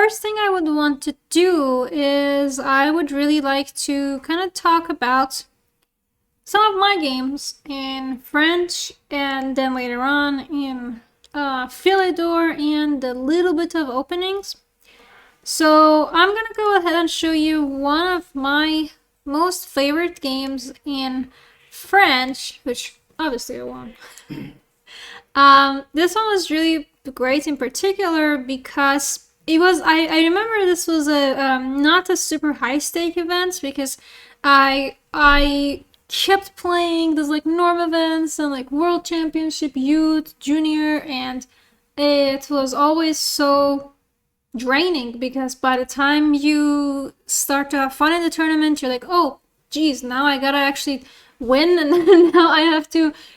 first thing I would want to do is I would really like to kind of talk about some of my games in French, and then later on in Philidor and a little bit of openings. So I'm gonna go ahead and show you one of my most favorite games in French, which obviously I won. This one was really great in particular because it was, I remember this was a not a super high stake event, because I kept playing those like norm events and like world championship, youth, junior, and it was always so draining, because by the time you start to have fun in the tournament, you're like, oh geez, now I gotta actually win, and now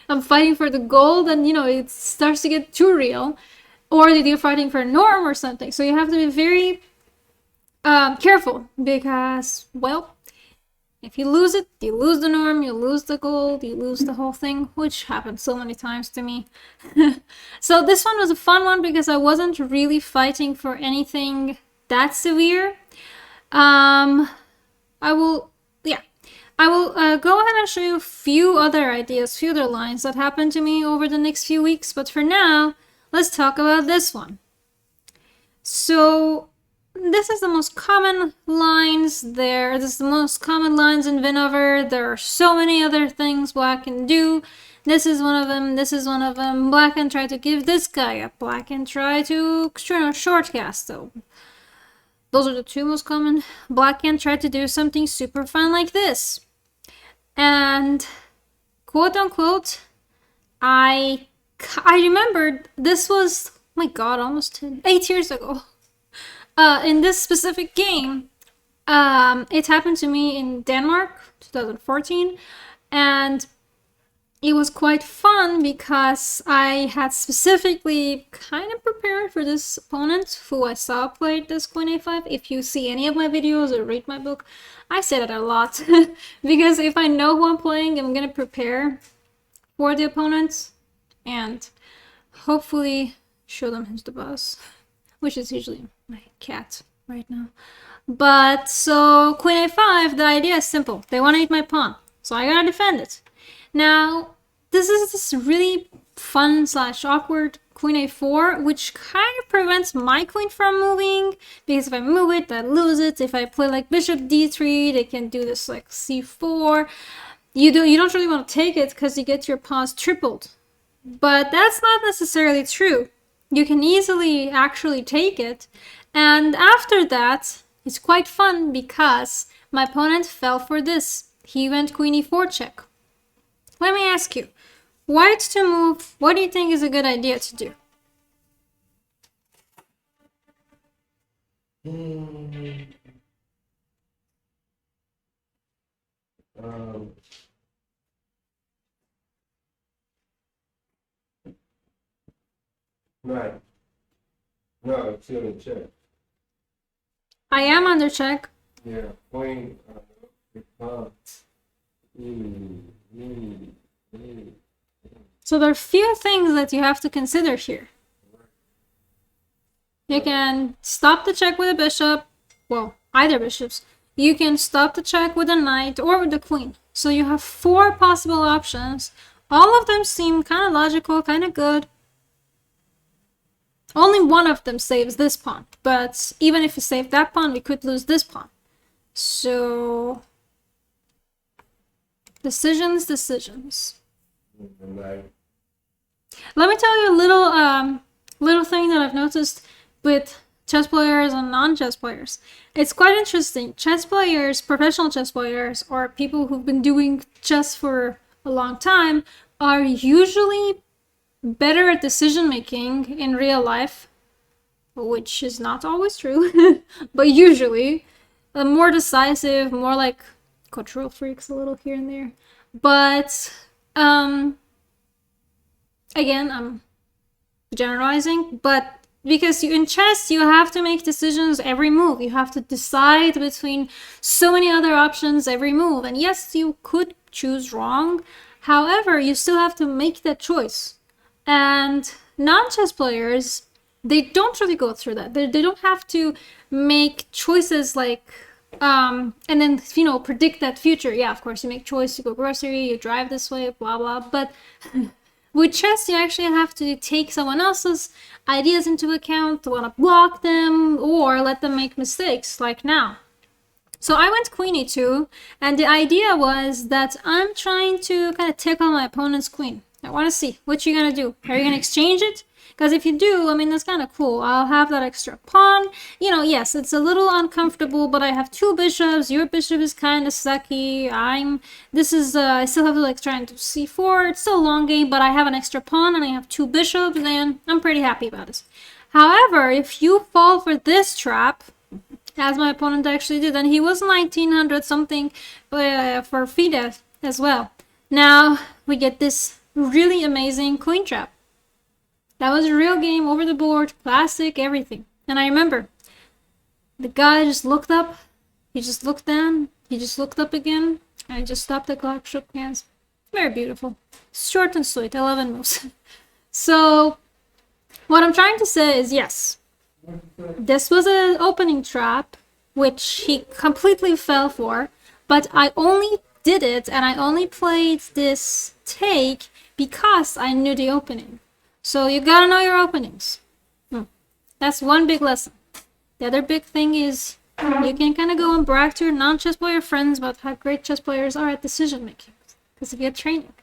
I'm fighting for the gold, and it starts to get too real. Or you're fighting for a norm or something, so you have to be very careful, because, well, if you lose it, you lose the norm, you lose the gold, you lose the whole thing, which happened so many times to me. So this one was a fun one because I wasn't really fighting for anything that severe. I will go ahead and show you a few other ideas, few other lines that happened to me over the next few weeks, but for now, let's talk about this one. So this is the most common lines there. This is the most common lines in Vinover. There are so many other things Black can do. This is one of them. This is one of them. Black can try to give this guy up. Black can try to shortcast though. Those are the two most common. Black can try to do something super fun like this. And quote unquote, I remembered this was, oh my god, almost 8 years ago. In this specific game, it happened to me in Denmark, 2014, and it was quite fun because I had specifically kind of prepared for this opponent who I saw played this Queen A5. If you see any of my videos or read my book, I say that a lot because if I know who I'm playing, I'm gonna prepare for the opponent and hopefully show them who's the boss, which is usually my cat right now. But so Queen A5, the idea is simple. They want to eat my pawn, so I gotta defend it. Now, this is this really fun / awkward Queen A4, which kind of prevents my queen from moving, because if I move it, I lose it. If I play like Bishop D3, they can do this like C4. You don't really want to take it because you get your pawns tripled. But that's not necessarily true. You can easily actually take it, and after that, it's quite fun because my opponent fell for this. He went Queen E4 check. Let me ask you, white to move, what do you think is a good idea to do? Right. No, it's still in check. I am under check. Yeah, queen. So there are few things that you have to consider here. You can stop the check with a bishop, well, either bishops. You can stop the check with a knight or with the queen. So you have 4 possible options. All of them seem kind of logical, kind of good. Only one of them saves this pawn, but even if you save that pawn, we could lose this pawn. So, decisions. Right. Let me tell you a little thing that I've noticed with chess players and non-chess players. It's quite interesting. Chess players, professional chess players, or people who've been doing chess for a long time are usually better at decision making in real life, which is not always true, but usually more decisive, more like control freaks a little here and there. But again, I'm generalizing, but because in chess you have to make decisions every move. You have to decide between so many other options every move, and yes, you could choose wrong. However, you still have to make that choice. And non-chess players they don't really go through that. They don't have to make choices like and then, you know, predict that future. Yeah, of course, you make choice, you go grocery, you drive this way, blah blah. But with chess, you actually have to take someone else's ideas into account, want to block them or let them make mistakes, like now. So I went queen e2, and the idea was that I'm trying to kind of tickle my opponent's queen. I want to see what you're gonna do. Are you gonna exchange it? Because if you do, I mean, that's kind of cool. I'll have that extra pawn. You know, yes, it's a little uncomfortable, but I have two bishops. Your bishop is kind of sucky. I still have to like try and do c4. It's still a long game, but I have an extra pawn and I have two bishops, and I'm pretty happy about it. However, if you fall for this trap, as my opponent actually did, and he was 1900 something for FIDE as well. Now we get this really amazing queen trap. That was a real game, over the board, classic, everything. And I remember the guy just looked up, he just looked down, he just looked up again, and I just stopped the clock, shook hands. Very beautiful. Short and sweet, 11 moves. So what I'm trying to say is, yes, this was an opening trap, which he completely fell for, but I only did it and I only played this take because I knew the opening. So you gotta know your openings. That's one big lesson. The other big thing is you can kind of go and brag to your non-chess player friends about how great chess players are at decision making because of your training.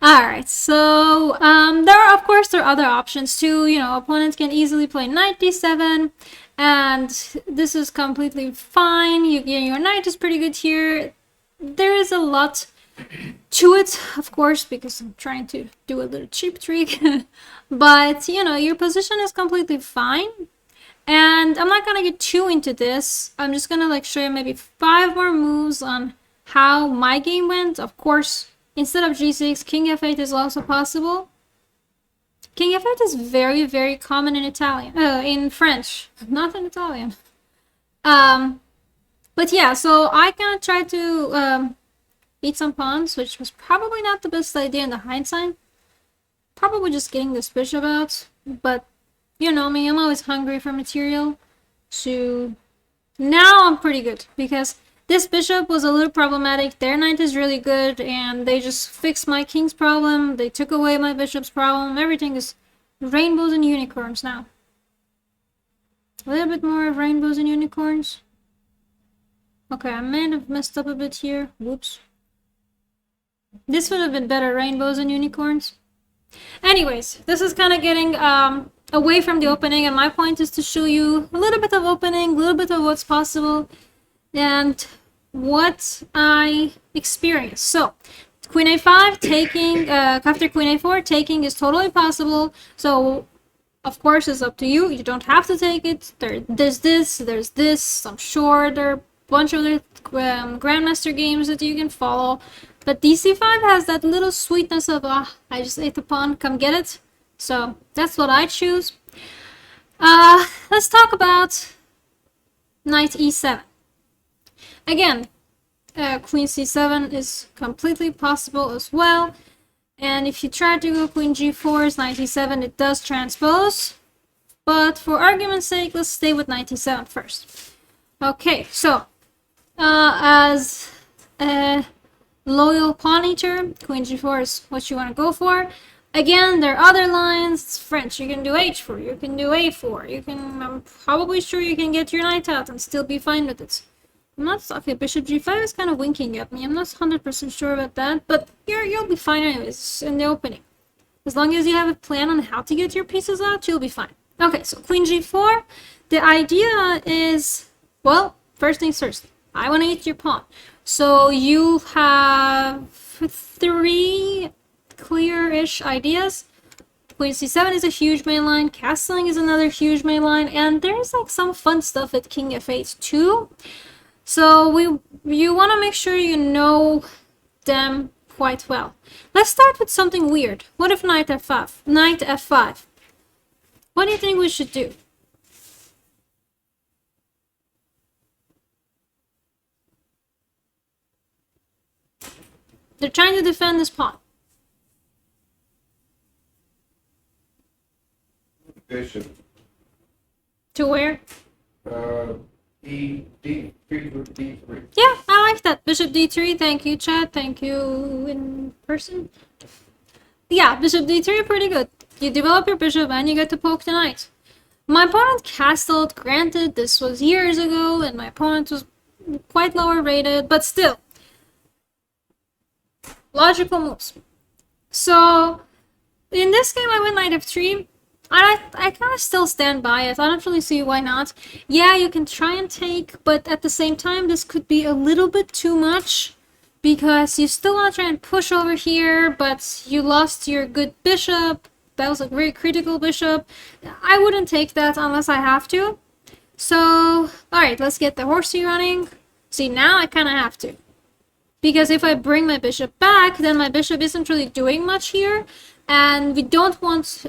Alright, so there are other options too. You know, opponents can easily play knight d7, and this is completely fine. Your knight is pretty good here. There is a lot to it, of course, because I'm trying to do a little cheap trick. But, you know, your position is completely fine. And I'm not gonna get too into this. I'm just gonna like show you maybe 5 more moves on how my game went. Of course, instead of g6, king f8 is also possible. King f8 is very, very common in Italian, in French, not in Italian. But yeah, so I kind of tried to beat some pawns, which was probably not the best idea in the hindsight. Probably just getting this bishop out, but you know me, I'm always hungry for material. So now I'm pretty good because this bishop was a little problematic. Their knight is really good, and they just fixed my king's problem. They took away my bishop's problem. Everything is rainbows and unicorns now. A little bit more of rainbows and unicorns. Okay, I may have messed up a bit here. Whoops. This would have been better, rainbows and unicorns. Anyways, this is kind of getting away from the opening, and my point is to show you a little bit of opening, a little bit of what's possible, and what I experienced. So, queen a5, taking, after queen a4, taking is totally possible. So, of course, it's up to you. You don't have to take it. There's this. I'm sure there are a bunch of other Grandmaster games that you can follow. But dc5 has that little sweetness of, I just ate the pawn, come get it. So that's what I choose. Let's talk about knight e7. Again, queen c7 is completely possible as well. And if you try to go queen g4, knight e7, it does transpose. But for argument's sake, let's stay with knight e7 first. Okay, so as a loyal pawn eater, queen g4 is what you want to go for. Again, there are other lines. It's French. You can do h4, you can do a4, you can, I'm probably sure you can get your knight out and still be fine with it. I'm not, okay, bishop g5 is kind of winking at me. I'm not 100% sure about that, but you'll be fine anyways in the opening. As long as you have a plan on how to get your pieces out, you'll be fine. Okay, so queen g4, the idea is, well, first things first, I want to eat your pawn. So you have 3 clear-ish ideas. Queen c7 is a huge main line, castling is another huge main line, and there's like some fun stuff at king f8 too. So you want to make sure you know them quite well. Let's start with something weird. What if knight f5? Knight f5. What do you think we should do? They're trying to defend this pawn. bishop. To where? D3. Yeah, I like that. Bishop d3. Thank you, chat. Thank you in person. Yeah, bishop d3 pretty good. You develop your bishop and you get to poke the knight. My opponent castled. Granted, this was years ago and my opponent was quite lower rated, but still. Logical moves. So, in this game I went knight f3. I kind of still stand by it. I don't really see why not. Yeah, you can try and take, but at the same time, this could be a little bit too much because you still want to try and push over here, but you lost your good bishop. That was a very critical bishop. I wouldn't take that unless I have to. So, alright, let's get the horsey running. See, now I kind of have to. Because if I bring my bishop back, then my bishop isn't really doing much here. And we don't want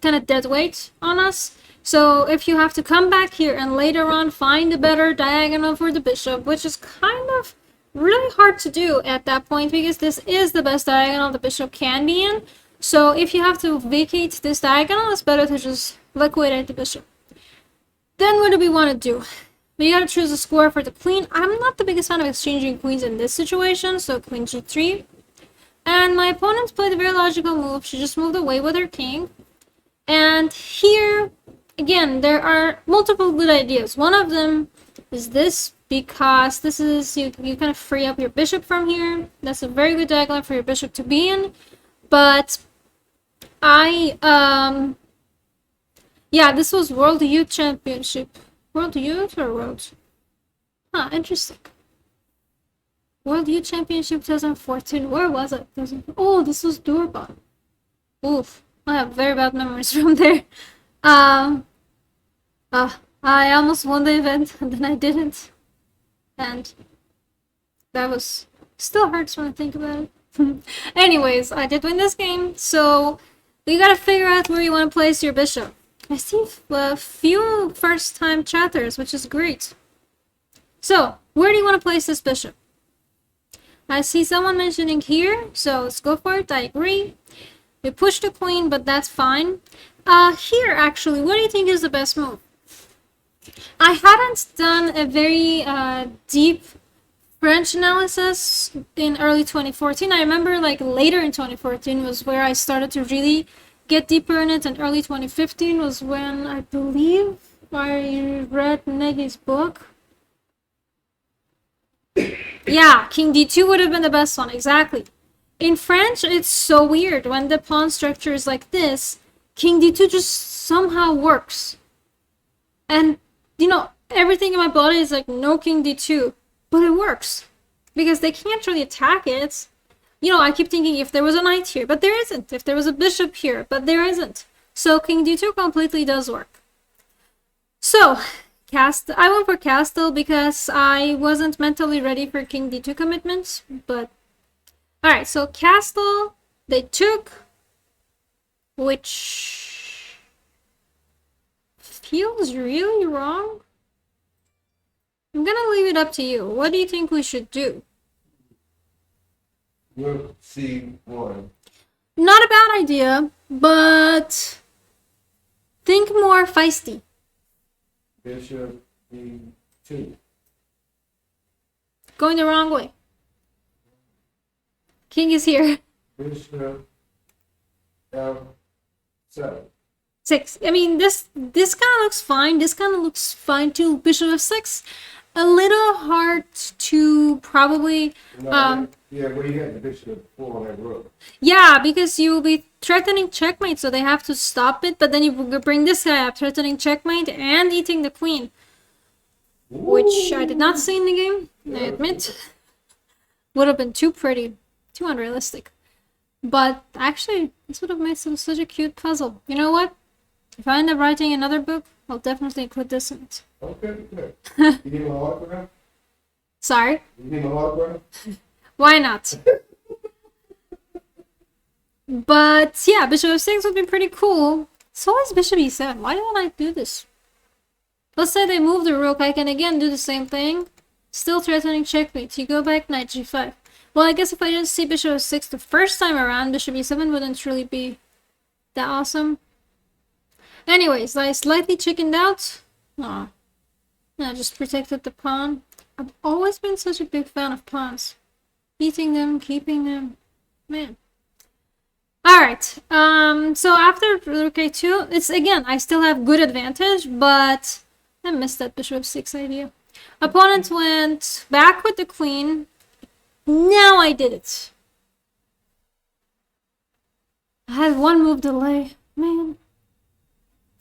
kind of dead weight on us. So if you have to come back here and later on find a better diagonal for the bishop, which is kind of really hard to do at that point because this is the best diagonal the bishop can be in. So if you have to vacate this diagonal, it's better to just liquidate the bishop. Then what do we want to do? We gotta choose a square for the queen. I'm not the biggest fan of exchanging queens in this situation, so queen g3. And my opponent played a very logical move. She just moved away with her king. And here, again, there are multiple good ideas. One of them is this, because this is, you kind of free up your bishop from here. That's a very good diagonal for your bishop to be in. But yeah, this was World Youth Championship. World Youth or World? Huh, interesting. World Youth Championship 2014. Where was it? Oh, this was Durban. Oof. I have very bad memories from there. I almost won the event and then I didn't. And that was still hurts when I think about it. Anyways, I did win this game, so you gotta figure out where you want to place your bishop. I see a few first-time chatters, which is great. So, where do you want to place this bishop? I see someone mentioning here, so let's go for it. I agree. We push the queen, but that's fine. Here, actually, what do you think is the best move? I hadn't done a very deep French analysis in early 2014. I remember like later in 2014 was where I started to really get deeper in it, and early 2015 was when I believe I read Negi's book. Yeah, King d2 would have been the best one, exactly. In French, it's so weird. When the pawn structure is like this, King d2 just somehow works. And, you know, everything in my body is like, no King d2. But it works. Because they can't really attack it. You know, I keep thinking if there was a knight here, but there isn't. If there was a bishop here, but there isn't. So King d2 completely does work. So, I went for castle because I wasn't mentally ready for King d2 commitments, but alright, so castle they took, which feels really wrong. I'm gonna leave it up to you. What do you think we should do? Rook C1. Not a bad idea, but think more feisty. Bishop E2. Going the wrong way. King is here. Bishop F7. 6. I mean, this kind of looks fine. This kind of looks fine too. Bishop f6. A little hard to probably. Yeah, well, you had the bishop 4 on that rook. Yeah, because you'll be threatening checkmate, so they have to stop it. But then you bring this guy up, threatening checkmate and eating the queen, which I did not see in the game. I admit, would have been too pretty, too unrealistic. But actually, this would have made such a cute puzzle. You know what? If I end up writing another book, I'll definitely include this in it. Okay, good. You need my autograph? Sorry? You need my autograph? Why not? But yeah, bishop f6 would be pretty cool. So is bishop e7. Why don't I do this? Let's say they move the rook. I can again do the same thing. Still threatening checkmate. You go back, knight g5. Well, I guess if I didn't see bishop f6 the first time around, bishop e7 wouldn't really be that awesome. Anyways, I slightly chickened out. Aw. I just protected the pawn. I've always been such a big fan of pawns. Eating them, keeping them. Man. Alright, so after rook a2, it's again, I still have good advantage, but I missed that bishop f6 idea. Opponent went back with the queen. Now I did it. I had one move delay, man.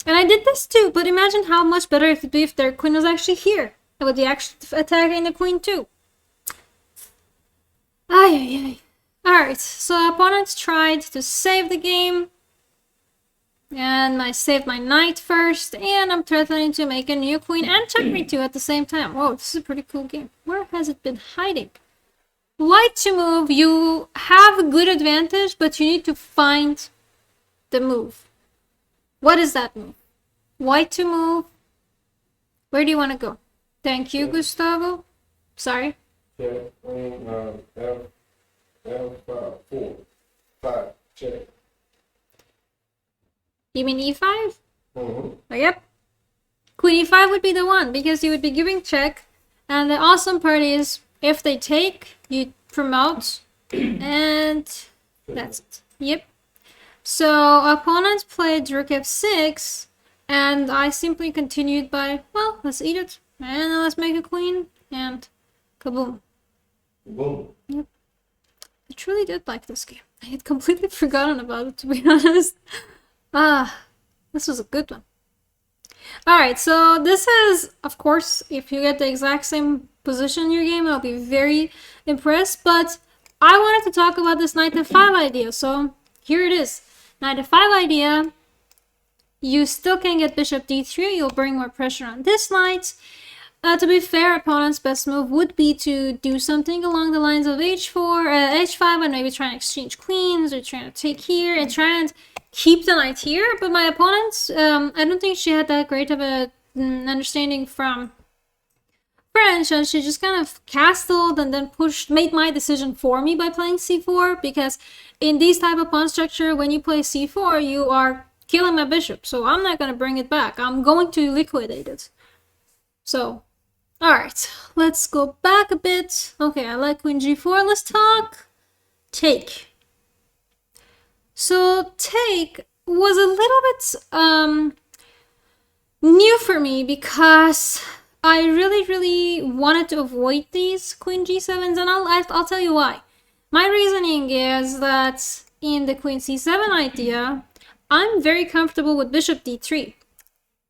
And I did this too, but imagine how much better it would be if their queen was actually here. I would be actually attacking the queen too. Ay. Alright, so opponents tried to save the game. And I saved my knight first, and I'm threatening to make a new queen and checkmate 2 at the same time. Whoa, this is a pretty cool game. Where has it been hiding? White to move, you have a good advantage, but you need to find the move. What is that move? White to move. Where do you want to go? Thank you, Gustavo. Sorry. Check. F5, 4, 5, check. You mean e5? Mm-hmm. Oh, yep. Queen e5 would be the one, because you would be giving check. And the awesome part is, if they take, you promote. And that's it. Yep. So opponents played rook f6. And I simply continued by, well, let's eat it. And then let's make a queen. And kaboom. Boom. Yep. I truly did like this game. I had completely forgotten about it, to be honest. This was a good one. Alright, so this is, of course, if you get the exact same position in your game, I'll be very impressed. But I wanted to talk about this knight f5 idea, so here it is. Knight f5 idea. You still can get bishop d3, you'll bring more pressure on this knight. To be fair, opponent's best move would be to do something along the lines of h5, and maybe try and exchange queens, or trying to take here, and try and keep the knight here. But my opponent, I don't think she had that great of a understanding from French, and she just kind of castled and then made my decision for me by playing c4, because in these type of pawn structure, when you play c4, you are killing my bishop, so I'm not going to bring it back. I'm going to liquidate it. So, alright, let's go back a bit. Okay, I like queen g4. Let's talk take. So, take was a little bit new for me, because I really wanted to avoid these queen g7s, and I'll tell you why. My reasoning is that in the queen c7 idea, I'm very comfortable with bishop d3.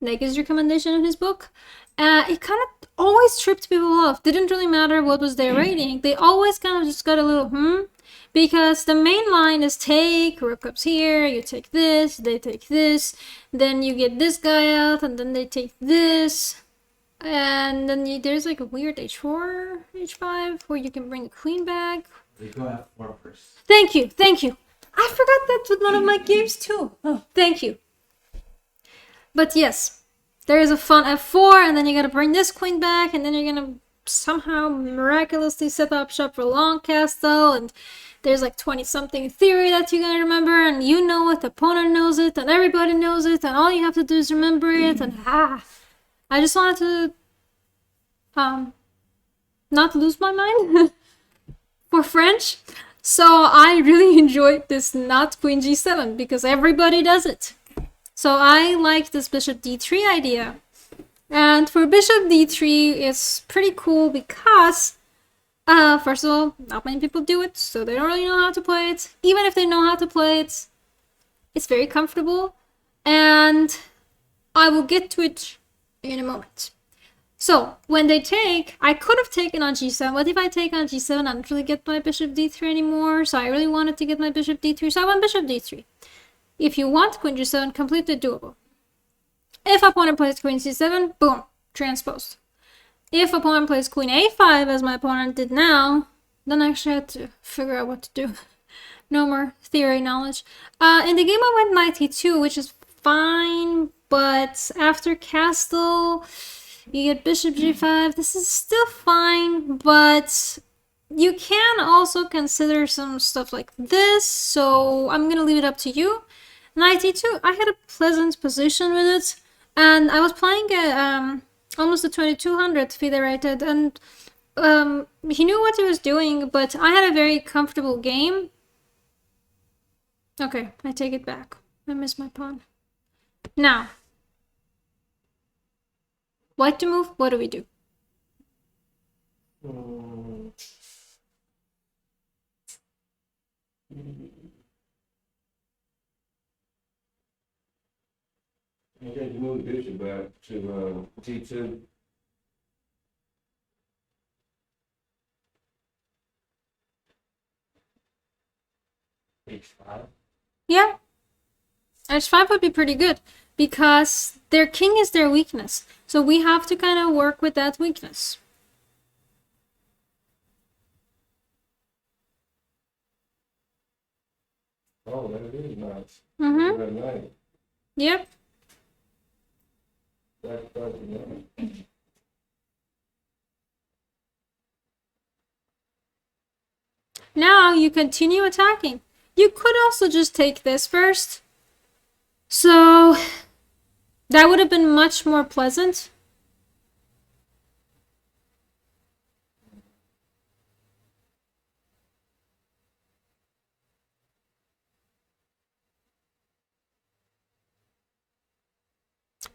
Negi's recommendation in his book. It kind of always tripped people off. Didn't really matter what was their rating. They always kind of just got a little because the main line is take, rook up's here, you take this, they take this, then you get this guy out, and then they take this, and then there's like a weird h4, h5, where you can bring the queen back. We go f4 first. Thank you. I forgot that with one of my games too. Oh, thank you. But yes. There is a fun f4, and then you gotta bring this queen back, and then you're gonna somehow miraculously set up shop for long castle, and there's like 20-something theory that you're gonna remember, and you know it, the opponent knows it, and everybody knows it, and all you have to do is remember it, and I just wanted to not lose my mind for French. So I really enjoyed this not queen g7, because everybody does it. So I like this bishop d3 idea. And for bishop d3, it's pretty cool because, first of all, not many people do it, so they don't really know how to play it. Even if they know how to play it, it's very comfortable. And I will get to it in a moment. So, when they take, I could have taken on g7. What if I take on g7? I don't really get my bishop d3 anymore, so I really wanted to get my bishop d3, so I went bishop d3. If you want queen g7, completely doable. If opponent plays queen c7, boom, transposed. If opponent plays queen a5, as my opponent did now, then I actually had to figure out what to do. No more theory knowledge. In the game I went knight e2, which is fine, but after castle, you get bishop g5. This is still fine, but you can also consider some stuff like this, so I'm gonna leave it up to you. Knight e2, I had a pleasant position with it, and I was playing almost a 2200 federated, and he knew what he was doing, but I had a very comfortable game. Okay, I take it back. I missed my pawn. Now, white to move, what do we do? You got to move the bishop back to T2. H5. Yeah, h5 would be pretty good, because their king is their weakness. So we have to kind of work with that weakness. Oh, that is nice. Mm-hmm. That nice. Yep. That's nice. Now you continue attacking. You could also just take this first. So that would have been much more pleasant.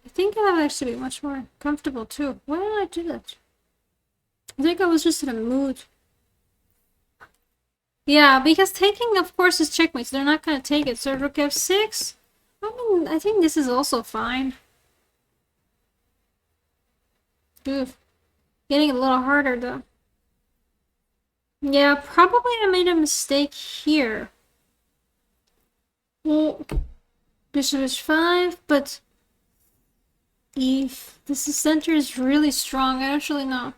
I think that would actually be much more comfortable too. Why did I do that? I think I was just in a mood. Yeah, because taking, of course, is checkmate. So they're not going to take it. So rook f6. I mean, I think this is also fine. Oof. Getting a little harder, though. Yeah, probably I made a mistake here. Well, bishop h5, but if this center is really strong, I actually know.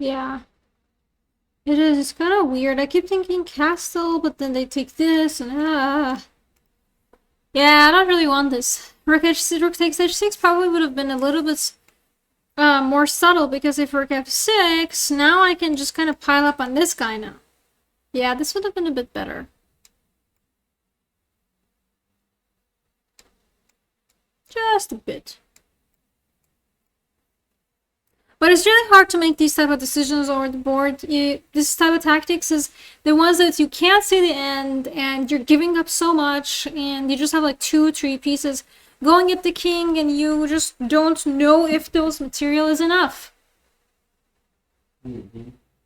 Yeah. It is. It's kind of weird. I keep thinking castle, but then they take this, and yeah, I don't really want this. Rook h6, rook takes h6 probably would have been a little bit more subtle, because if rook f6, now I can just kind of pile up on this guy now. Yeah, this would have been a bit better. Just a bit. But it's really hard to make these type of decisions over the board. This type of tactics is the ones that you can't see the end, and you're giving up so much, and you just have like 2-3 pieces going at the king, and you just don't know if those material is enough.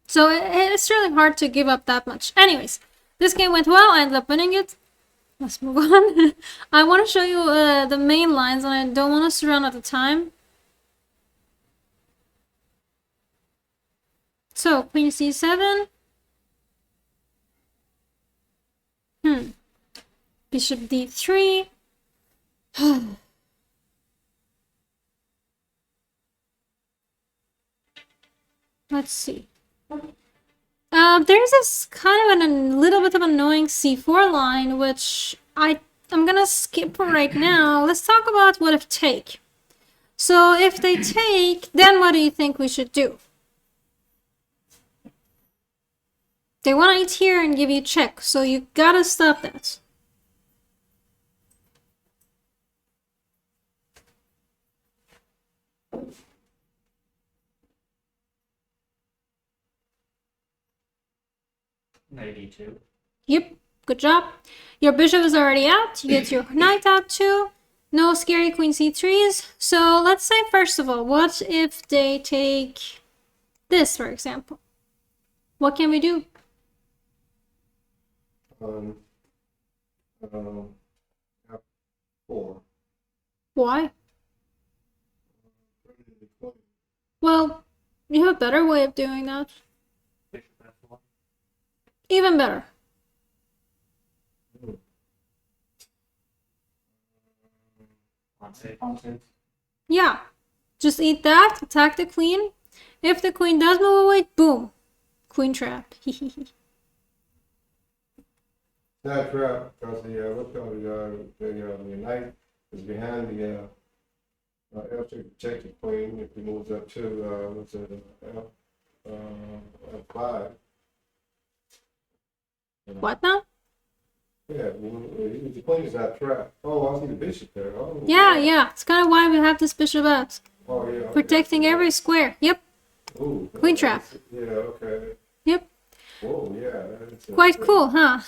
So it's really hard to give up that much. Anyways, this game went well. I ended up winning it. Let's move on. I want to show you the main lines, and I don't want us to run out of time. So, queen c7. Bishop d3. Let's see. There's this kind of a little bit of annoying c4 line, which I'm gonna skip for right now. Let's talk about what if take. So if they take, then what do you think we should do? They want to eat here and give you check, so you gotta stop that. Knight e2. Yep, good job. Your bishop is already out. You get your knight out too. No scary queen c3s. So let's say, first of all, what if they take this, for example? What can we do? F4. Why? Well, you have a better way of doing that. Bishop f1. Even better. Pawn. Yeah. Just eat that, attack the queen. If the queen does move away, boom. Queen trap. Not trap, because the, what's called, the knight is behind the, F to protect the queen if he moves up to, what's it, F5. What now? Yeah, the queen is not trapped. Oh, I see the bishop there. Oh, Yeah. It's kind of why we have this bishop out. Oh, yeah. Okay. Protecting every square. Yep. Ooh, Queen trap. Yeah, okay. Yep. Whoa, yeah. That's Quite cool, huh?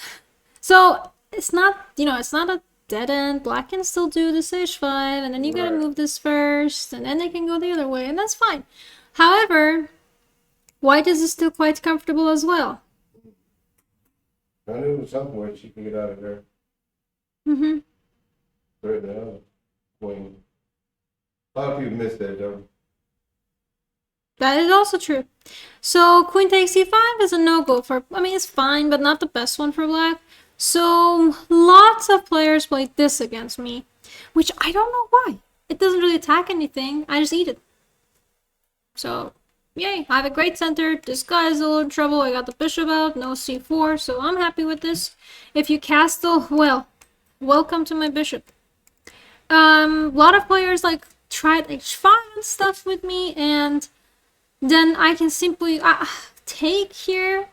So it's not, it's not a dead end. Black can still do this h5, and then you gotta Right. move this first, and then they can go the other way, and that's fine. However, white is still quite comfortable as well. I knew at some point she can get out of there. Mm-hmm. Right now, queen. A lot of people miss that, though. That is also true. So queen takes e5 is a no-go for, it's fine, but not the best one for black. So lots of players play this against me, which I don't know why. It doesn't really attack anything. I just eat it. So, yay. I have a great center. This guy is a little in trouble. I got the bishop out, no c4, so I'm happy with this. If you castle, well, welcome to my bishop. A lot of players tried h5 and stuff with me, and then I can simply take here,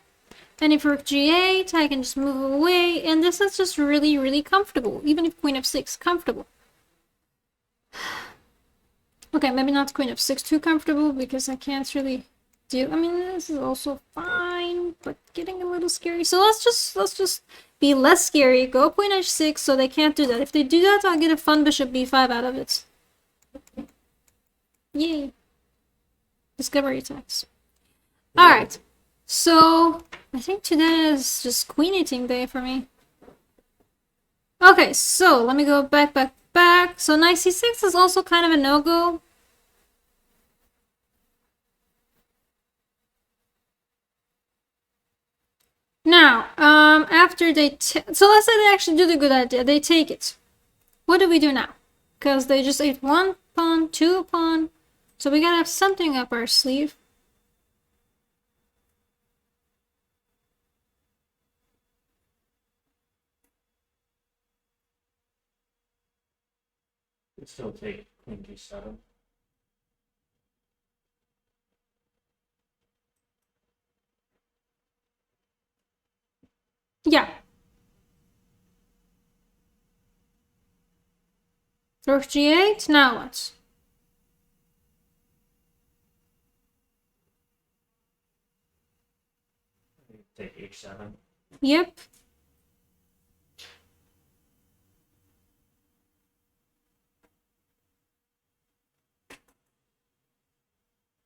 and if rook g8, I can just move away, and this is just really, really comfortable, even if queen f6, comfortable. Okay, maybe not queen f6 too comfortable, because I can't really do, this is also fine, but getting a little scary, so let's just be less scary, go queen h6, so they can't do that. If they do that, I'll get a fun bishop b5 out of it. Yay. Discovery attacks. Alright, so I think today is just queen eating day for me. Okay, so let me go back. So knight c6 is also kind of a no-go. Now, after they so let's say they actually do the good idea, they take it. What do we do now? Because they just ate one pawn, two pawn, so we gotta have something up our sleeve. Could still take queen d7. Yeah. Rook g8, now what? Take h7. Yep.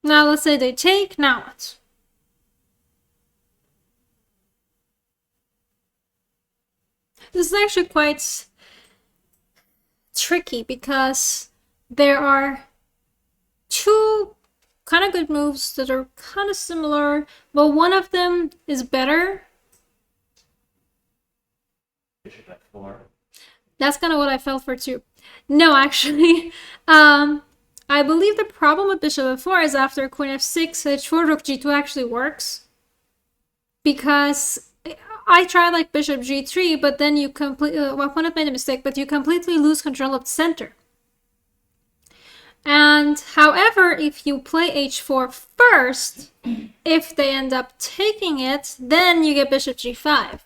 Now let's say they take, now what? This is actually quite tricky because there are two kind of good moves that are kind of similar, but one of them is better. Bishop f4. That's kind of what I felt for too. No, actually, I believe the problem with bishop f4 is after queen f6, h4, rook g2 actually works. Because I tried bishop g3, but then you completely, my opponent made a mistake, but you completely lose control of the center. And however, if you play h4 first, if they end up taking it, then you get bishop g5.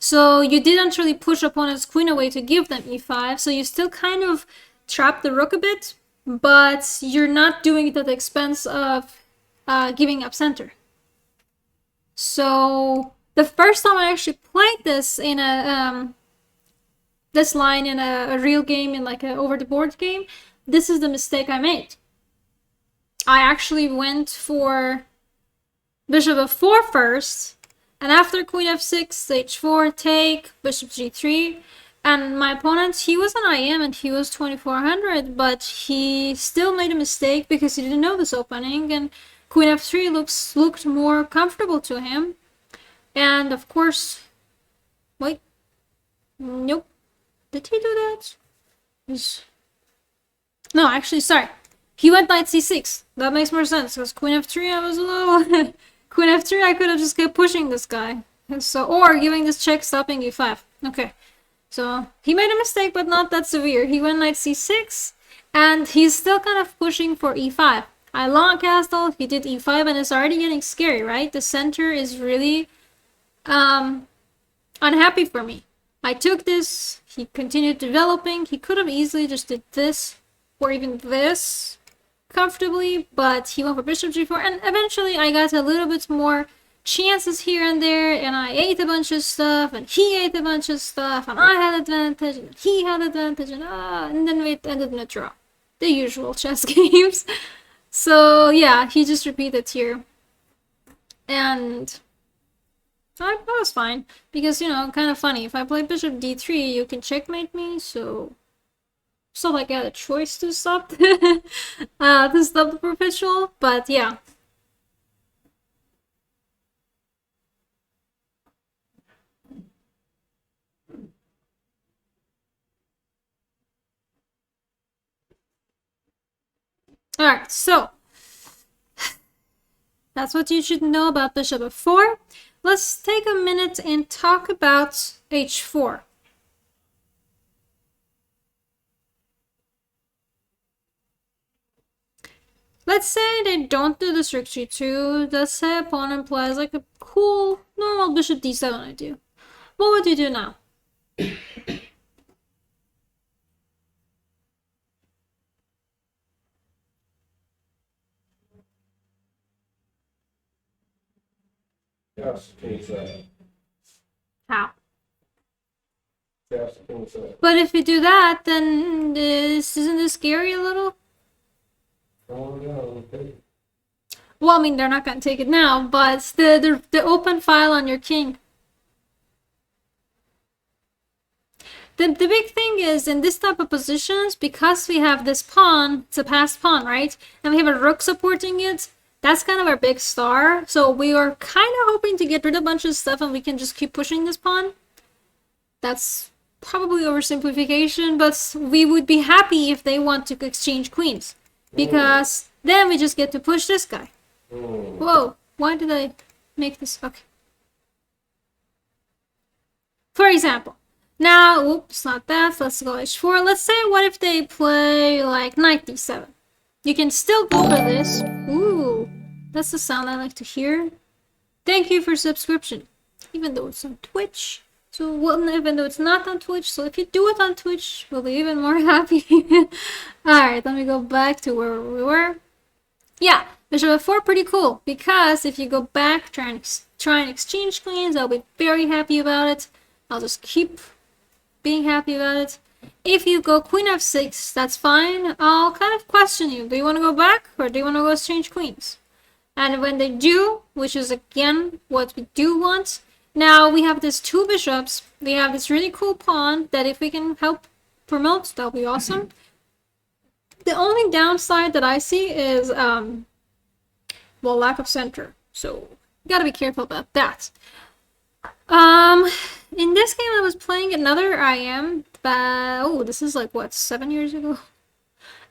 So you didn't really push opponent's queen away to give them e5, so you still kind of trap the rook a bit, but you're not doing it at the expense of giving up center. So the first time I actually played this in a this line in a real game, in an over the board game, this is the mistake I made. I actually went for bishop f4 first, and after queen f6, h4, take, bishop g3, and my opponent, he was an IM and he was 2400, but he still made a mistake because he didn't know this opening, and queen f3 looked more comfortable to him. And of course, wait, nope, did he do that? No, actually, sorry, he went knight c6. That makes more sense because queen f3, I was a little Queen f3, I could have just kept pushing this guy. So, or giving this check, stopping e5. Okay. So, he made a mistake, but not that severe. He went knight c6, and he's still kind of pushing for e5. I long castle, he did e5, and it's already getting scary, right? The center is really unhappy for me. I took this, he continued developing. He could have easily just did this, or even this, comfortably, but he went for bishop g4, and eventually I got a little bit more chances here and there, and I ate a bunch of stuff, and he ate a bunch of stuff, and I had advantage, and he had advantage, and then it ended in a draw. The usual chess games. So yeah, he just repeated here, and that was fine, because, you know, kind of funny, if I play bishop d3, you can checkmate me, so it's not like I had a choice to stop to stop the perpetual, but yeah. Alright, so that's what you should know about bishop f4. Let's take a minute and talk about h4. Let's say they don't do this rook g2. Let's say opponent plays like a cool, normal bishop d7 idea. What would you do now? Yes, king seven. How? Yes, king seven. But if you do that, then isn't this scary a little? Oh, no, okay. Well, I mean, they're not gonna take it now, but the open file on your king. The big thing is, in this type of positions, because we have this pawn, it's a passed pawn, right? And we have a rook supporting it, that's kind of our big star. So we are kind of hoping to get rid of a bunch of stuff and we can just keep pushing this pawn. That's probably oversimplification, but we would be happy if they want to exchange queens. Because then we just get to push this guy. Whoa, why did I make this? Okay. For example, now, oops, not that. Let's go h4. Let's say, what if they play like knight d7? You can still go for this. Ooh, that's the sound I like to hear. Thank you for subscription. Even though it's on Twitch. So, well, even though it's not on Twitch. So if you do it on Twitch, we'll be even more happy. Alright, let me go back to where we were. Yeah, bishop f4, pretty cool. Because if you go back, try and exchange queens, I'll be very happy about it. I'll just keep being happy about it. If you go queen f6, that's fine. I'll kind of question you. Do you want to go back or do you want to go exchange queens? And when they do, which is again what we do want, now we have these two bishops. We have this really cool pawn that if we can help promote, that'll be awesome. The only downside that I see is, well, lack of center. So you gotta be careful about that. In this game I was playing another IM, but oh, this is like what, 7 years ago?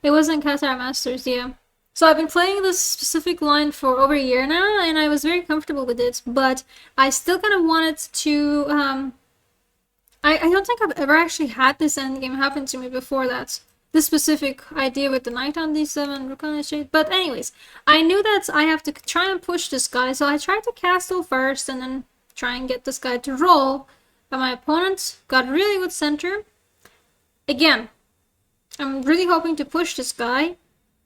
It wasn't Qatar Masters, yeah. So I've been playing this specific line for over a year now, and I was very comfortable with it, but I still kind of wanted to, I don't think I've ever actually had this endgame happen to me before that. This specific idea with the knight on d7, rook on h8. But anyways, I knew that I have to try and push this guy, so I tried to castle first and then try and get this guy to roll. But my opponent got really good center. Again, I'm really hoping to push this guy,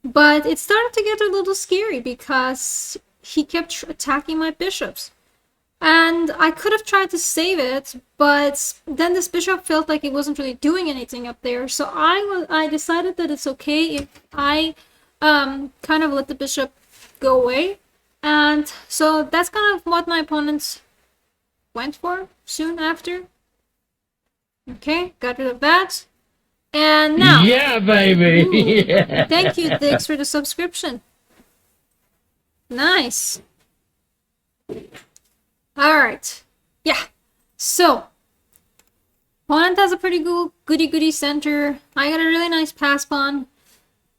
but it started to get a little scary because he kept attacking my bishops. And I could have tried to save it, but then this bishop felt like it wasn't really doing anything up there. So I decided that it's okay if I kind of let the bishop go away. And so that's kind of what my opponents went for soon after. Okay, got rid of that. And now... Yeah, baby! Ooh, Yeah. thank you, Dix, for the subscription. Nice. Alright. Yeah. So, opponent has a pretty goody center. I got a really nice pass pawn.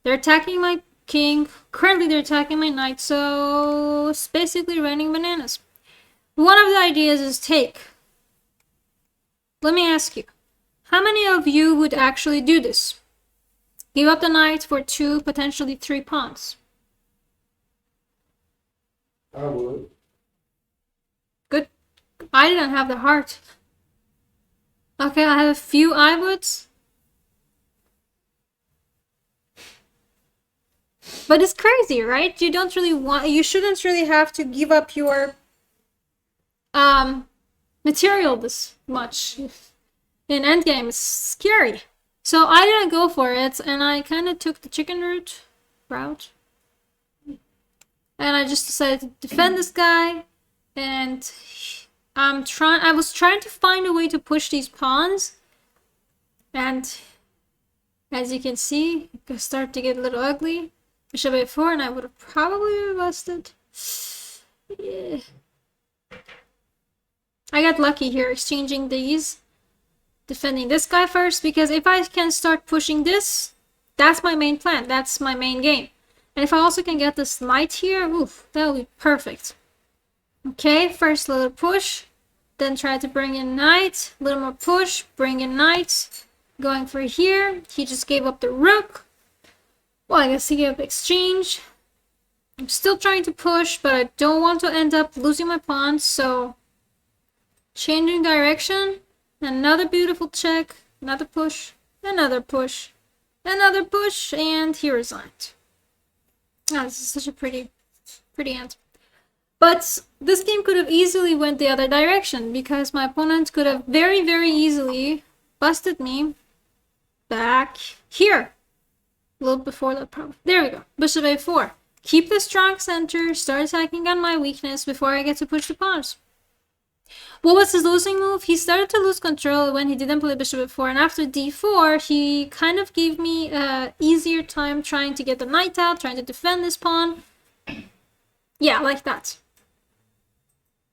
They're attacking my king. Currently they're attacking my knight, so it's basically raining bananas. One of the ideas is take. Let me ask you, how many of you would actually do this? Give up the knight for 2, potentially 3 pawns. I would. Good. I didn't have the heart. Okay, I have a few I woods. But it's crazy, right? You shouldn't really have to give up your material this much. In Endgame, it's scary. So I didn't go for it, and I kind of took the chicken route. And I just decided to defend this guy, and I was trying to find a way to push these pawns, and as you can see, it started to get a little ugly. Bishop a4, and I would have probably busted. Yeah. I got lucky here, exchanging these. Defending this guy first, because if I can start pushing this, that's my main plan. That's my main game. And if I also can get this knight here, oof, that'll be perfect. Okay, first little push, then try to bring in knight, a little more push, bring in knight, going for here. He just gave up the rook. Well, I guess he gave up exchange. I'm still trying to push, but I don't want to end up losing my pawns, so changing direction. Another beautiful check, another push, another push, another push, and he resigned. Oh, this is such a pretty end. But this game could have easily went the other direction, because my opponent could have very, very easily busted me back here. A little before that, probably. There we go. Bishop a4. Keep the strong center, start attacking on my weakness before I get to push the pawns. What was his losing move? He started to lose control when he didn't play bishop f4, and after d4, he kind of gave me an easier time trying to get the knight out, trying to defend this pawn. Yeah, like that.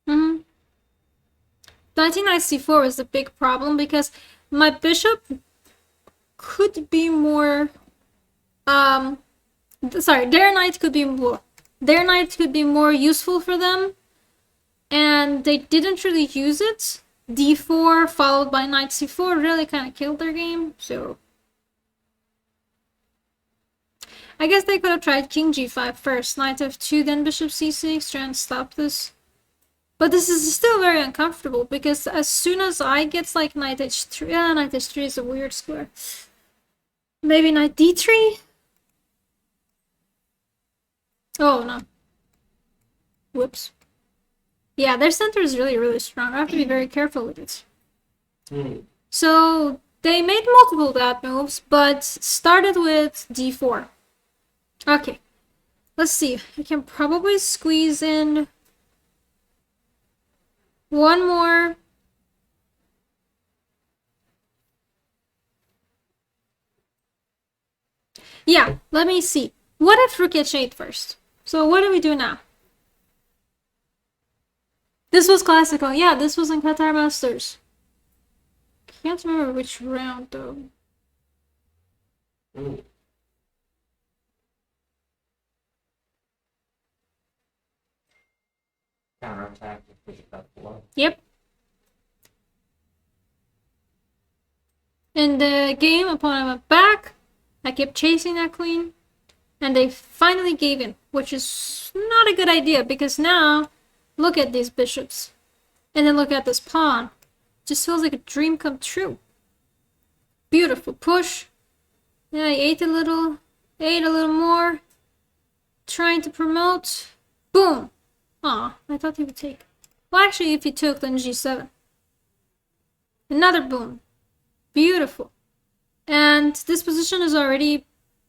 Knight c4 was the big problem, because my bishop could be more... their knight could be more useful for them. And they didn't really use it. d4 followed by knight c4 really kind of killed their game, so... I guess they could have tried king g5 first, knight f2, then bishop c6, trying to stop this. But this is still very uncomfortable, because as soon as I get like knight h3... Yeah, knight h3 is a weird square. Maybe knight d3? Oh, no. Whoops. Yeah, their center is really, really strong. I have to be very careful with it. So they made multiple bad moves, but started with d4. Okay, let's see. I can probably squeeze in one more. Yeah, let me see. What if rook h8 first? So what do we do now? This was classical. Yeah, this was in Qatar Masters. Can't remember which round though. Counterattack with bishop f4. Yep. In the game, opponent went back. I kept chasing that queen, and they finally gave in, which is not a good idea, because now look at these bishops. And then look at this pawn. Just feels like a dream come true. Beautiful push. Yeah, I ate a little more. Trying to promote. Boom. Aw, I thought he would take. Well, actually, if he took, then g7. Another boom. Beautiful. And this position is already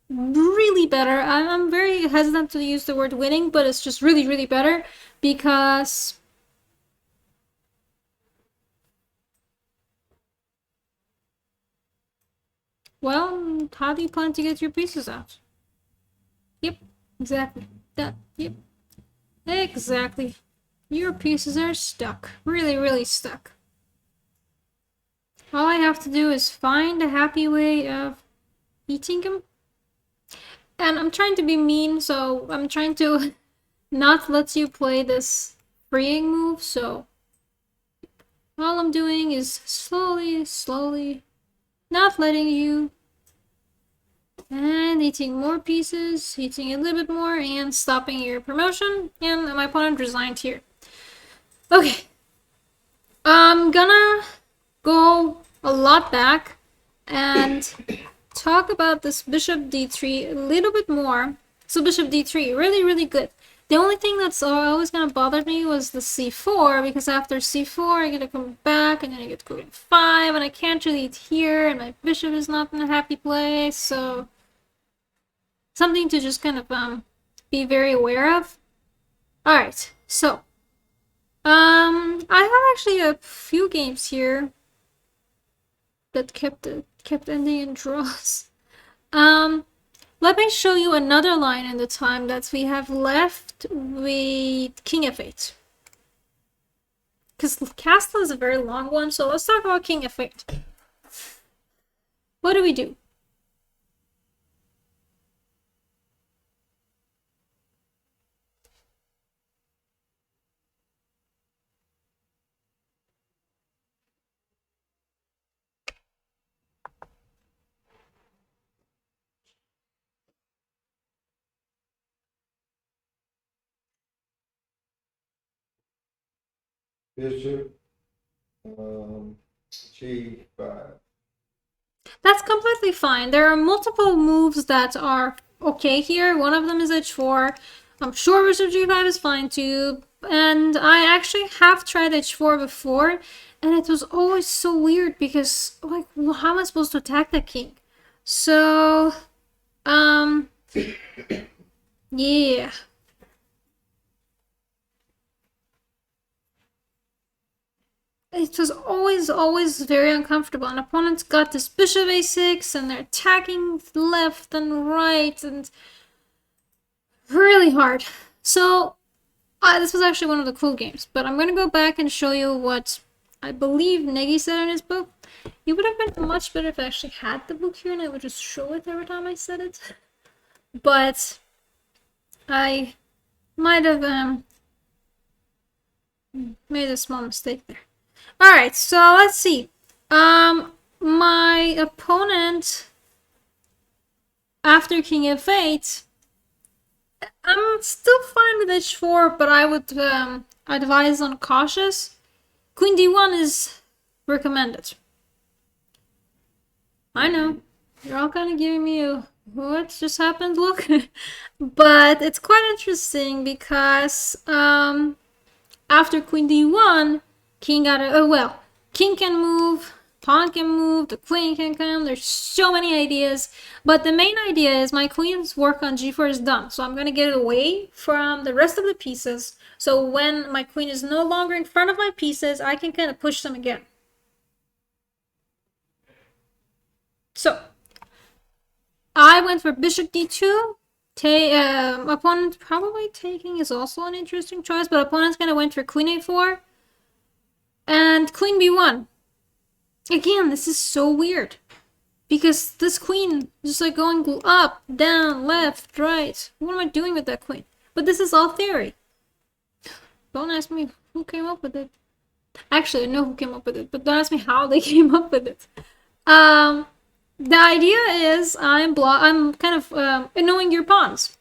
really better. I'm very hesitant to use the word winning, but it's just really, really better, because well, how do you plan to get your pieces out? Yep, exactly. Yep. Exactly. Your pieces are stuck. Really, really stuck. All I have to do is find a happy way of eating them. And I'm trying to be mean, so I'm trying to not let you play this freeing move, so all I'm doing is slowly not letting you, and eating more pieces, eating a little bit more, and stopping your promotion, and my opponent resigned here. Okay, I'm gonna go a lot back and talk about this bishop d3 a little bit more. So bishop d3, really good. The only thing that's always gonna bother me was the c4, because after c4 I get to come back and then I get to go to 5, and I can't really eat here, and my bishop is not in a happy place, so something to just kind of be very aware of. Alright, so I have actually a few games here that kept ending in draws. Let me show you another line in the time that we have left with King f8. Because Castle is a very long one, so let's talk about King f8. What do we do? Bishop, G5. That's completely fine. There are multiple moves that are okay here. One of them is h4. I'm sure bishop g5 is fine too. And I actually have tried h4 before, and it was always so weird because, like, well, how am I supposed to attack the king? So, yeah. It was always very uncomfortable. And opponents got this bishop a6, and they're attacking left and right, and really hard. So, this was actually one of the cool games. But I'm going to go back and show you what I believe Negi said in his book. It would have been much better if I actually had the book here and I would just show it every time I said it. But I might have made a small mistake there. Alright, so let's see. My opponent, after King f8, I'm still fine with h4, but I would advise on cautious. Queen d1 is recommended. I know, you're all kind of giving me a what just happened look, but it's quite interesting because after Queen d1, King got a King can move, pawn can move, the queen can come. There's so many ideas, but the main idea is my queen's work on g4 is done, so I'm gonna get it away from the rest of the pieces. So when my queen is no longer in front of my pieces, I can kind of push them again. So I went for bishop d2. Opponent probably taking is also an interesting choice, but opponent's gonna went for queen a4 and queen b1. Again, this is so weird because this queen is just like going up, down, left, right. What am I doing with that queen? But this is all theory. Don't ask me who came up with it. Actually, I know who came up with it, but don't ask me how they came up with it. The idea is I'm kind of annoying your pawns.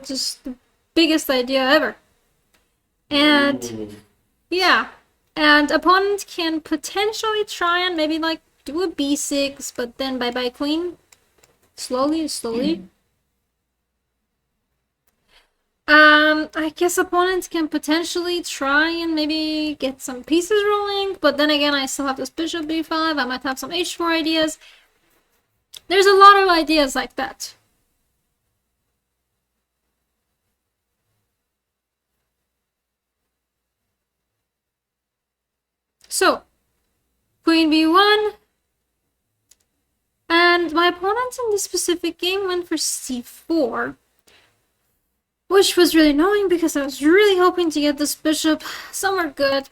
Just the biggest idea ever. And yeah, and opponent can potentially try and maybe like do a b6, but then bye queen. Slowly. I guess opponents can potentially try and maybe get some pieces rolling, but then again, I still have this bishop b5. I might have some h4 ideas. There's a lot of ideas like that. So, queen b1. And my opponent in this specific game went for c4. Which was really annoying because I was really hoping to get this bishop somewhere good.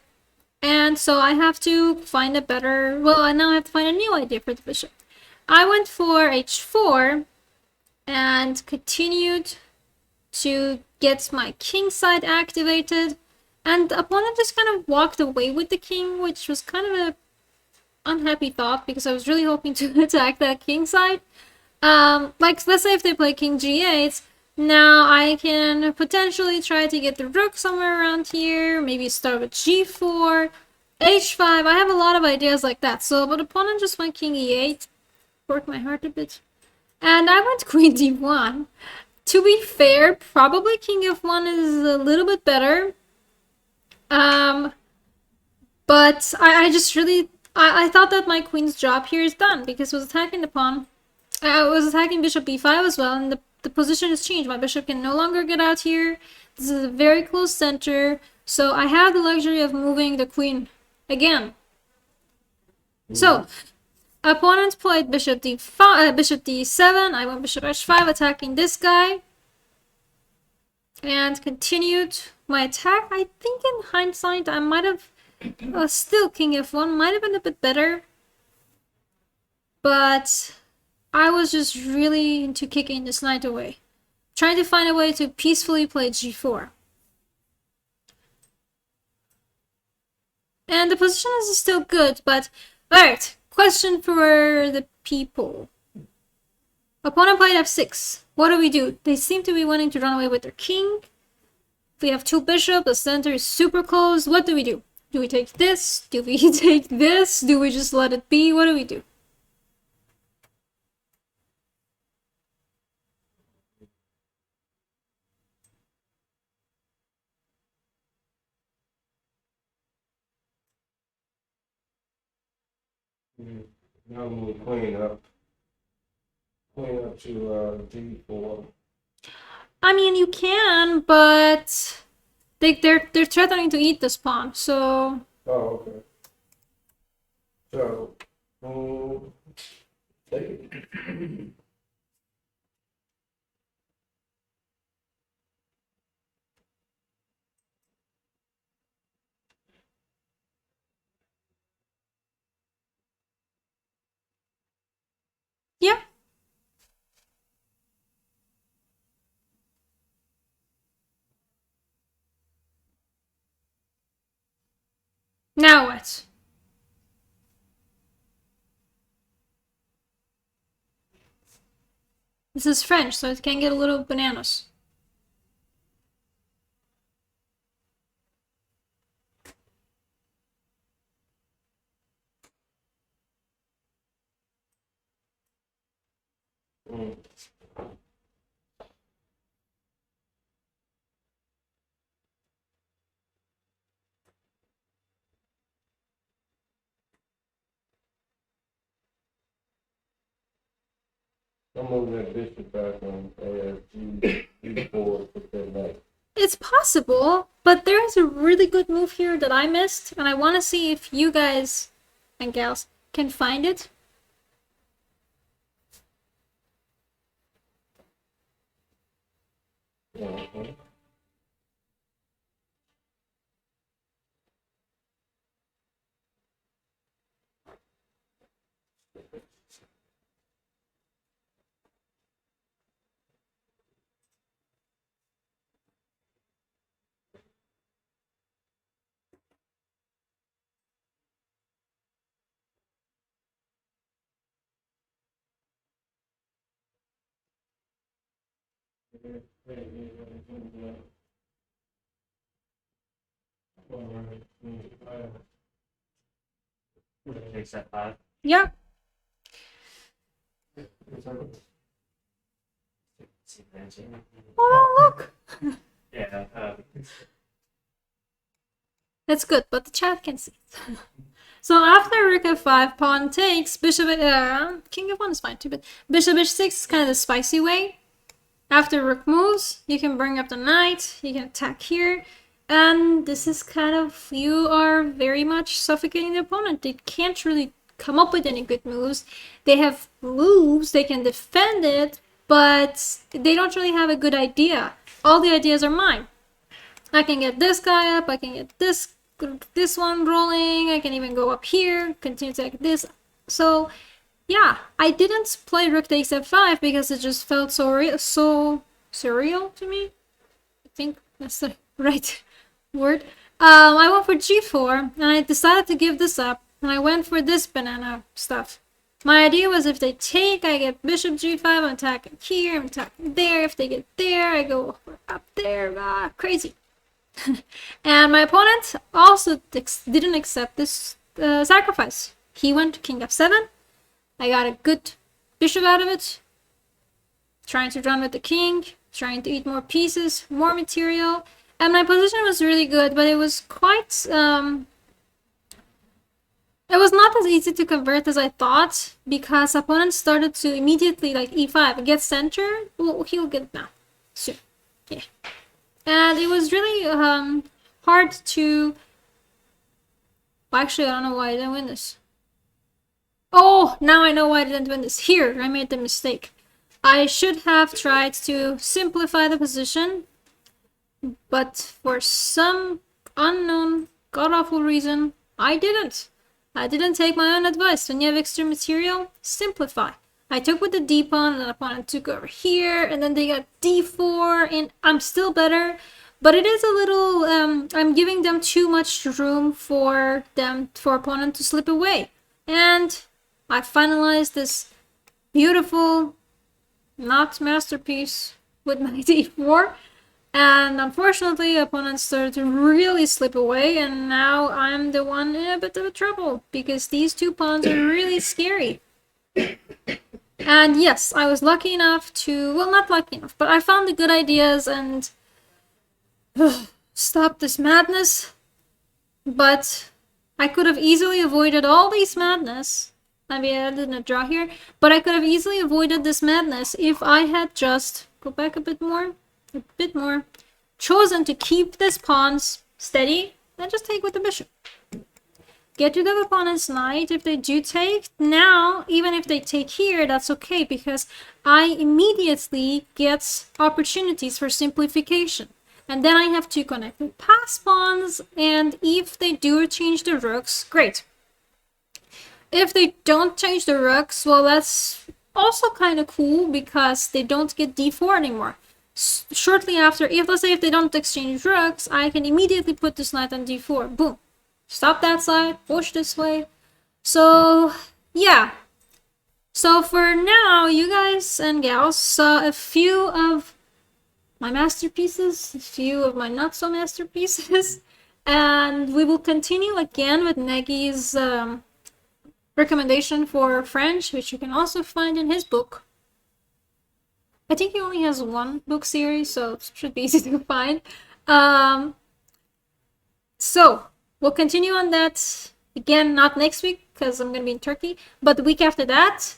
And so I have to find a better... Well, now I have to find a new idea for the bishop. I went for h4. and continued to get my king side activated. And the opponent just kind of walked away with the king, which was kind of a unhappy thought because I was really hoping to attack that king side. Like, let's say if they play king g8, now I can potentially try to get the rook somewhere around here, maybe start with g4, h5. I have a lot of ideas like that. So, but opponent just went king e8, broke my heart a bit. And I went queen d1. To be fair, probably king f1 is a little bit better. But I just really, I thought that my queen's job here is done because it was attacking the pawn. I was attacking bishop b5 as well, and the position has changed. My bishop can no longer get out here. This is a very close center, so I have the luxury of moving the queen again. So, opponent played bishop d5, bishop d7. I went bishop h5, attacking this guy, and continued my attack. I think in hindsight, I might have still king f1 might have been a bit better, but I was just really into kicking this knight away, trying to find a way to peacefully play g4. And the position is still good, but alright, question for the people. Opponent played f6. What do we do? They seem to be wanting to run away with their king. If we have two bishops, the center is super close. What do we do? Do we take this? Do we take this? Do we just let it be? What do we do? Now move queen up. Queen up to d4. I mean, you can, but they're threatening to eat this pawn, so... Oh, okay. So, take it. Yeah. Now what? This is French, so it can get a little bananas. I'm moving that bishop back on g4 with that knight. It's possible, but there's a really good move here that I missed, and I want to see if you guys and gals can find it. Okay. Takes that 5. Yeah. Oh, look! Yeah, That's good, but the chat can see it. So after rook f5, pawn takes, bishop, king f1 is fine too, but bishop h6 is kind of the spicy way. After rook moves, you can bring up the knight, you can attack here, and this is kind of, you are very much suffocating the opponent. They can't really come up with any good moves. They have moves, they can defend it, but they don't really have a good idea. All the ideas are mine. I can get this guy up, I can get this one rolling, I can even go up here, continue to attack this. So yeah, I didn't play rook takes f5 because it just felt so surreal to me. I think that's the right word. I went for g4, and I decided to give this up, and I went for this banana stuff. My idea was if they take, I get bishop g5, I'm attacking here, I'm attacking there. If they get there, I go up there. Crazy. And my opponent also didn't accept this sacrifice. He went to king f7. I got a good bishop out of it. Trying to run with the king, trying to eat more pieces, more material. And my position was really good, but it was quite... it was not as easy to convert as I thought, because opponents started to immediately, like, e5, get center. Well, he'll get now, soon. Yeah. And it was really hard to... Well, actually, I don't know why I didn't win this. Oh, now I know why I didn't win this. Here, I made the mistake. I should have tried to simplify the position, but for some unknown, god-awful reason, I didn't. I didn't take my own advice. When you have extra material, simplify. I took with the d pawn, and the opponent took over here, and then they got d4, and I'm still better. But it is a little, I'm giving them too much room for opponent to slip away. And I finalized this beautiful, not masterpiece with my d4. And unfortunately, opponents started to really slip away, and now I'm the one in a bit of trouble, because these two pawns are really scary. And yes, I was lucky enough to, well, not lucky enough, but I found the good ideas and stop this madness. But I could have easily avoided all these madness. I mean, I didn't draw here, but I could have easily avoided this madness if I had just, go back a bit more, chosen to keep these pawns steady and just take with the bishop. Get rid of opponent's knight if they do take. Now, even if they take here, that's okay, because I immediately get opportunities for simplification. And then I have two connected pass pawns, and if they do change the rooks, great. If they don't change the rooks, well, that's also kind of cool, because they don't get d4 anymore. Shortly after, let's say if they don't exchange rooks, I can immediately put this knight on d4. Boom. Stop that side, push this way. So, yeah. So for now, you guys and gals saw a few of my masterpieces, a few of my not so masterpieces. And we will continue again with Negi's recommendation for French, which you can also find in his book. I think he only has one book series, so it should be easy to find. So, we'll continue on that again, not next week, because I'm going to be in Turkey, but the week after that.